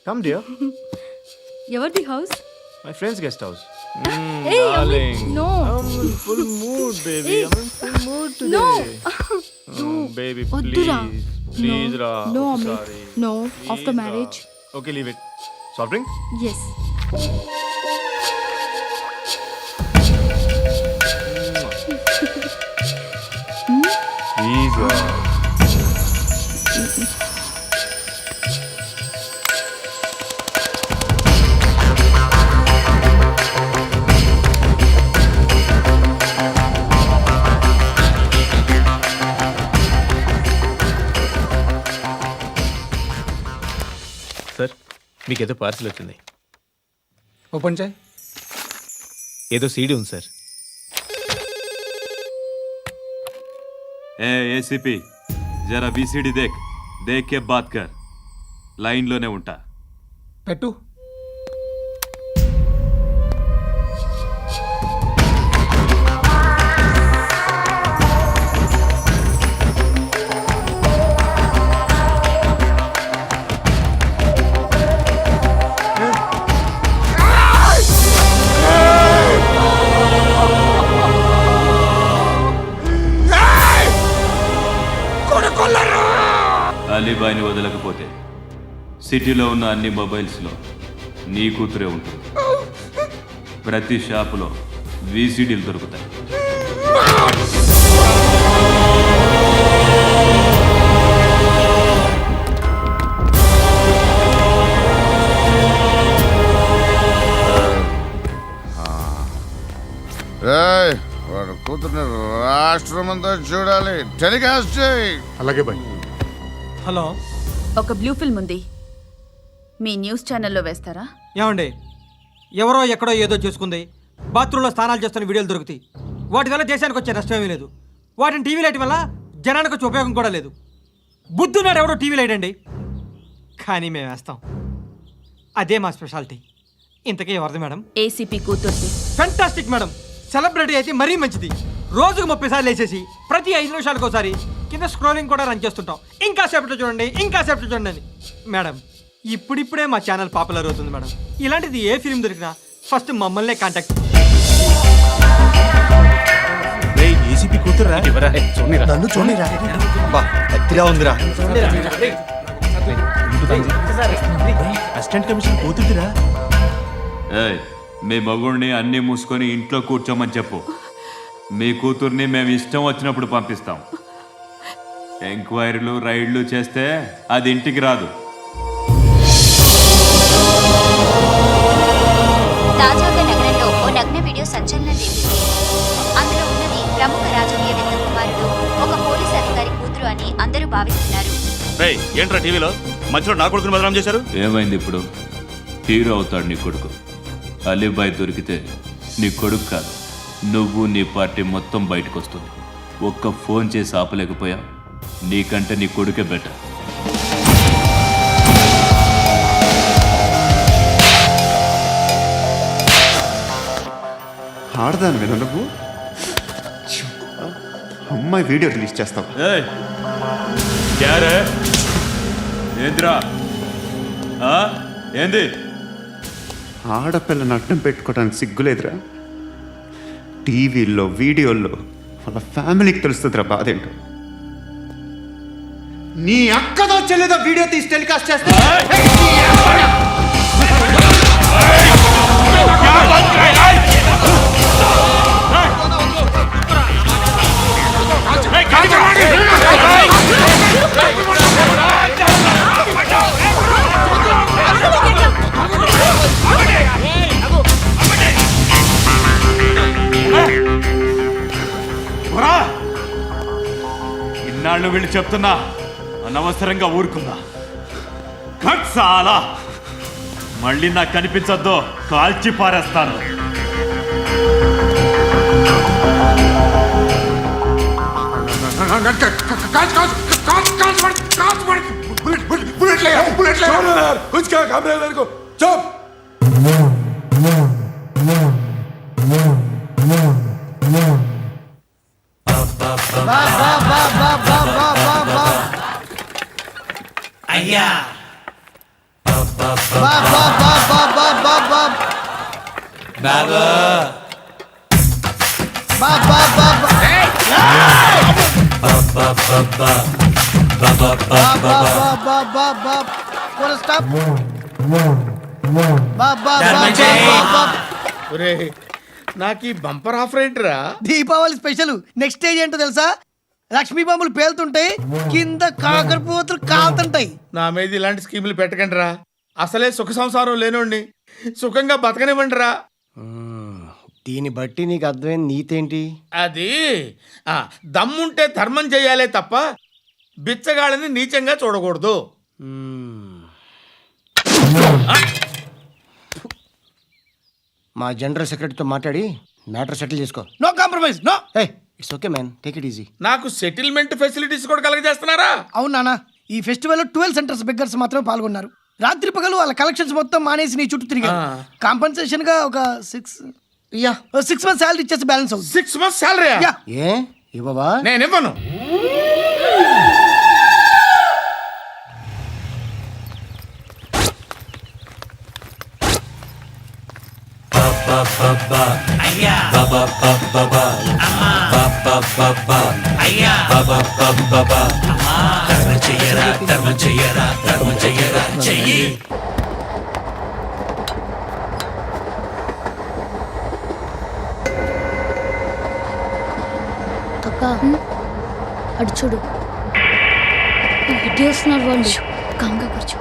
Come, dear. ఎవరిది house? My friend's guest house. Hey, Darling. no. I'm in full mood, baby. I'm in full mood today. No. Baby, వద్దురా. please. Please, Ra. No, I'm Amit. sorry. No. Please, After Ra. marriage. Okay, leave it. Soft drink? Yes. Please, Ra. Sir మీకేదో parcel వచ్చింది. Open చేయి. ఏదో CD ఉంది sir. ए ACP जरा VCD देख देख के बात कर लाइन लोने ఉంటా పెట్టు. అలీబాయిని వదలకపోతే సిటీలో ఉన్న అన్ని మొబైల్స్లో నీ కూతురే ఉంటుంది. ప్రతి షాపులో వీసీడీలు దొరుకుతాయి. వాడు కూతుర్ని రాష్ట్రమంతా చూడాలి. టెలికాస్ట్ చేయి. అలాగే బాయ్. హలో, ఒక బ్లూ ఫిల్మ్ ఉంది, మీ న్యూస్ ఛానల్లో వేస్తారా? ఏమండి, ఎవరో ఎక్కడో ఏదో చూసుకుంది, బాత్రూంలో స్నానాలు చేస్తున్న వీడియోలు దొరుకుతాయి. వాటి వల్ల దేశానికి వచ్చే నష్టమేమీ లేదు. వాటిని టీవీ లైట్ వల్ల జనానికి వచ్చే ఉపయోగం కూడా లేదు. బుద్ధున్నాడు ఎవడో టీవీ లైట్ అండి, కానీ మేము వేస్తాం. అదే మా స్పెషాలిటీ. ఇంతకీ ఎవరిది మేడం? ఏసీపీ కూతుర్ది. Fantastic madam. సెలబ్రిటీ అయితే మరీ మంచిది. రోజుకు 30 సార్లు వేసేసి ప్రతి 5 నిమిషాలకు ఒకసారి కింద స్క్రోలింగ్ కూడా రన్ చేస్తుంటాం. ఇంకా సేపట్లో చూడండి, ఇంకా సేపట్లో చూడండి అని. మేడం, ఇప్పుడిప్పుడే మా ఛానల్ పాపులర్ అవుతుంది మేడం. ఇలాంటిది ఏ ఫిల్మ్ దొరికినా ఫస్ట్ మమ్మల్నే కాంటాక్ట్. ఏసీపీ కూతురా? నన్ను చూడరా. ఎత్తిగా ఉందిరా. అసిస్టెంట్ కమిషన్ కూతురురా. ఏయ్, మీ మగుడిని అన్నీ మూసుకొని ఇంట్లో కూర్చోమని చెప్పు. మీ కూతుర్ని మేము ఇష్టం వచ్చినప్పుడు పంపిస్తాం. ఎంక్వైరీలు రైడ్లు చేస్తే అది ఇంటికి రాదు. తాజాగా నగరంలో ఓ నగ్న వీడియో సంచలనం రేపింది. అందులో ఉన్నది ప్రముఖ రాజకీయవేత్త కుమారుడు, ఒక పోలీస్ అధికారి కూతురు అని అందరూ భావిస్తున్నారు. ఏంట్రా టీవీలో మధ్యలో నా కొడుకుని బదనాం చేశారు? ఏమైంది ఇప్పుడు? హీరో అవుతాడు నీ కొడుకు. అలీబాయ్ దొరికితే నీ కొడుకు కాదు, నువ్వు నీ పార్టీ మొత్తం బయటకు వస్తుంది. ఒక్క ఫోన్ చేసి ఆపలేకపోయా, నీకంటే నీ కొడుకే బెటర్. ఆడదాను విన నువ్వు అమ్మాయి వీడియో రిలీజ్ చేస్తావా? ఏంద్రా ఏంది? ఆడపిల్లని అడ్డం పెట్టుకోవడానికి సిగ్గులేదురా? టీవీల్లో వీడియోల్లో వాళ్ళ ఫ్యామిలీకి తెలుస్తుందిరా బాధ ఏంటో. నీ అక్కదో చెల్లేదో వీడియో తీసి టెలికాస్ట్ చేస్తా. ఇన్నాళ్ళు వీళ్ళు చెప్తున్నా అనవసరంగా ఊరుకుందా. చాలా మళ్ళీ నాకు కనిపించొద్దు, కాల్చి పారేస్తాను. అయ్యా నాకు ఈ బంపర్ ఆఫర్ ఏంటిరా? దీపావళి స్పెషల్ నెక్స్ట్ స్టేజ్ ఏంటో తెలుసా? లక్ష్మీ బాంబులు పేలుతుంటాయి, కింద కాకరపోతులు కాలుతుంటాయి. నా మీద ఇలాంటి స్కీములు పెట్టకండి రా. అసలే సుఖ సంసారం లేనోడిని సుఖంగా బతకనివ్వండి రా. దీన్ని బట్టి నీకు అర్థమైన నీతేంటి? అది దమ్ముంటే ధర్మం చేయాలే తప్ప బిచ్చగాళ్ళని నీచంగా చూడకూడదు. మా జనరల్ సెక్రటరీతో మాట్లాడి మ్యాటర్ సెటిల్ చేసుకో. No compromise, no. It's okay man, take it easy. నాకు సెటిల్మెంట్ ఫెసిలిటీస్ కూడా కలగజేస్తున్నారా? అవును నాన్న, ఈ ఫెస్టివల్ 12 సెంటర్స్ బెగ్గర్స్ మాత్రమే పాల్గొన్నారు. రాత్రి పగలు వాళ్ళ కలెక్షన్స్ మొత్తం మానేసి నీ చుట్టూ తిరిగారు. కాంపన్సేషన్ గా ఒక 6 months శాలరీ ఇచ్చేసి బ్యాలెన్స్ అవుతుంది. 6 months శాలరీ? ఏ ఇవ్వవా? నేను ఇవ్వను. అక్క అటు చూడు, ఇటు వస్తున్నారు వాళ్ళు. కంగా కూర్చో.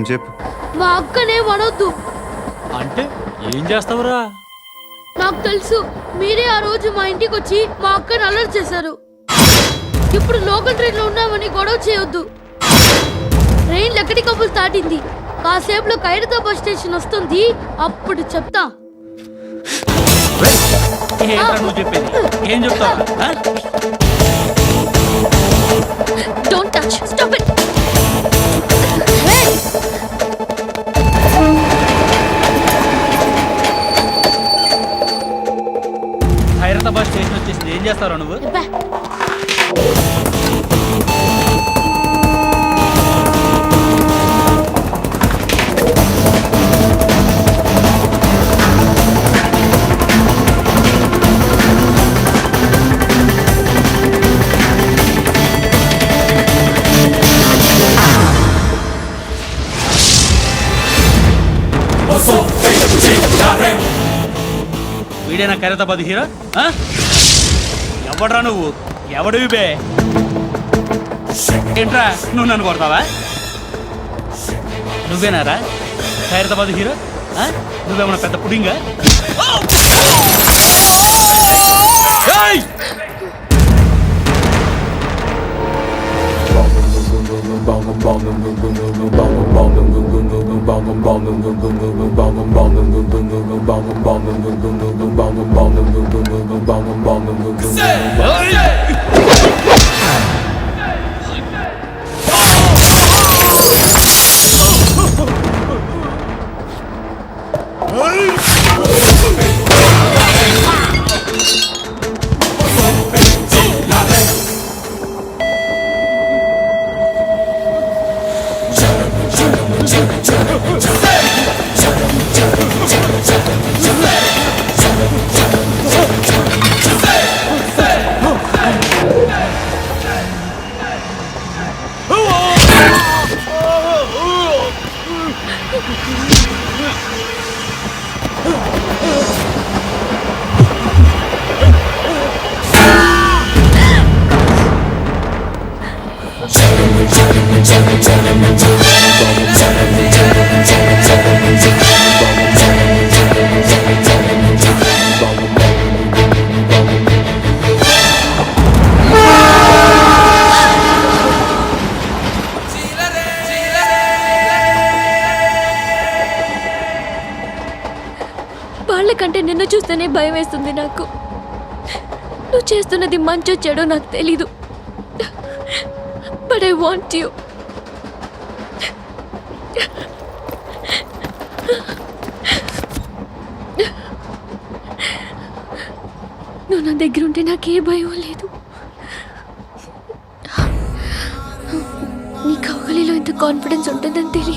చెప్పు. మా అక్కనే వనొద్దు. అంటే ఏం చేస్తావురా? నాకు తెలుసు, మీరే ఆ రోజు మా ఇంటికి వచ్చి మా అక్కని అలర్ట్ చేశారు. ఇప్పుడు లోకల్ ట్రైన్ లో ఉన్నామని గొడవ చేయొద్దు. ట్రైన్ లక్కడి కబుల్ దాటింది. కాసేపులో ఖైరతాబాద్ స్టేషన్ వస్తుంది, అప్పుడు చెప్తా. Don't touch, stop it. Khairatabad station వచ్చేసింది, ఏం చేస్తారా నువ్వు? వీడేనా ఖైరతాబాద్ హీరో? ఎవడ్రా నువ్వు? ఎవడివి బే? ఏంట్రా నువ్వు నన్ను కొడతావా? నువ్వేనారా ఖైరతాబాద్ హీరో? నువ్వేమన్నా పెద్ద పుడింగా? వాళ్ళకంటే నిన్ను చూస్తేనే భయం వేస్తుంది నాకు. నువ్వు చేస్తున్నది మంచో చెడో నాకు తెలీదు, బట్ ఐ వాంట్ యూ. నువ్వు నా దగ్గర ఉంటే నాకే భయం లేదు. నీ కౌగలిలో ఇంత కాన్ఫిడెన్స్ ఉంటుందని తెలియదు.